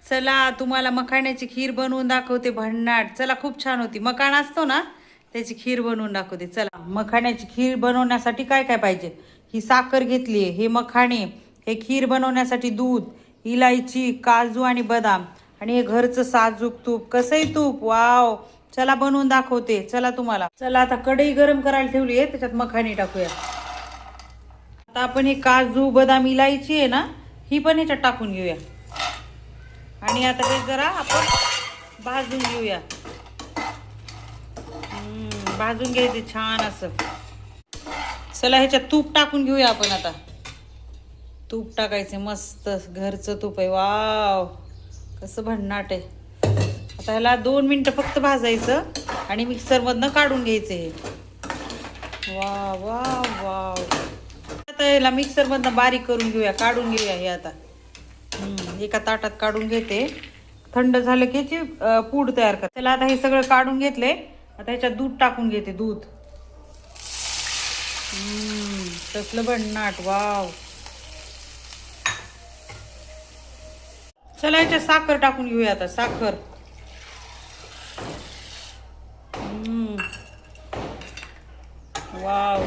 चला तुम्हाला मखाण्याची खीर बनवून दाखवते भन्नाट. चला खूप छान होती. मखाणा असतो ना त्याची खीर बनवून दाखवते. चला मखाण्याची खीर बनवण्यासाठी काय काय पाहिजे. ही साखर घेतली, हे मखाणे, हे खीर बनवण्यासाठी दूध, इलायची, काजू आणि बदाम आणि हे घरचं साजूक तूप. कसंही तूप, वाव. चला बनवून दाखवते. चला तुम्हाला. चला आता कढई गरम करायला ठेवली आहे, त्याच्यात मखाणे टाकूया. आता आपण हे काजू बदाम इलायची आहे ना, ही पण ह्याच्यात टाकून घेऊया. आणि आता हे जरा आपण भाजून घेऊया. भाजून घ्यायचे छान असं. चला ह्याच्यात तूप टाकून घेऊया आपण आता. तूप टाकायचे, मस्त घरचं तूप आहे. वाव कसं भन्नाट आहे. आता ह्याला 2 मिनिटं फक्त भाजायचं आणि मिक्सरमधनं काढून घ्यायचं हे. Wow wow wow. आता ह्याला मिक्सरमधनं बारीक करून घेऊया, काढून घेऊया हे आता. एका ताटात काढून घेते. थंड झालं की याची पूड तयार कर. त्याला आता हे सगळं काढून घेतले. आता ह्याच्यात दूध टाकून घेते. दूध कसलं भन्नाट. वाव. चला ह्याच्यात साखर टाकून घेऊया आता. साखर वाव.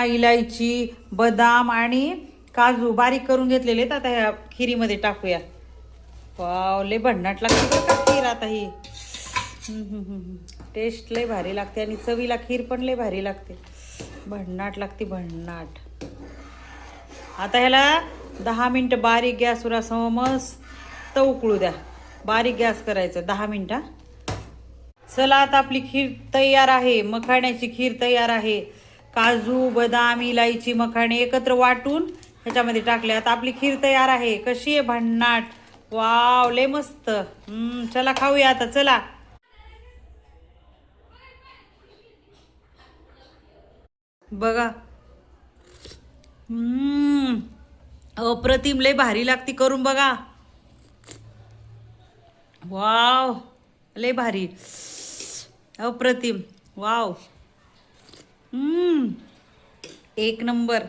इलायची, बदाम आणि काजू बारीक करून घेतलेले आहेत. आता ह्या खिरीमध्ये टाकूया. वाव लय भन्नाट लागते बरं का खीर आता ही. टेस्ट लय भारी लागते आणि चवीला खीर पण लय भारी लागते. भन्नाट लागते भन्नाट. आता ह्याला 10 मिनिटं बारीक गॅसवर असं मस्त उकळू द्या. बारीक गॅस करायचं 10 मिनिटं. चला आता आपली खीर तयार आहे. मखाण्याची खीर तयार आहे. काजू बदाम इलायची मखाणे एकत्र वाटून ह्याच्यामध्ये टाकले. आता आपली खीर तयार आहे. कशी आहे भन्नाट. वाव लय मस्त. चला खाऊया आता. चला बघा. अप्रतिम लय भारी लागती. करून बघा. वाव लय भारी. अप्रतिम. वाव. एक नंबर.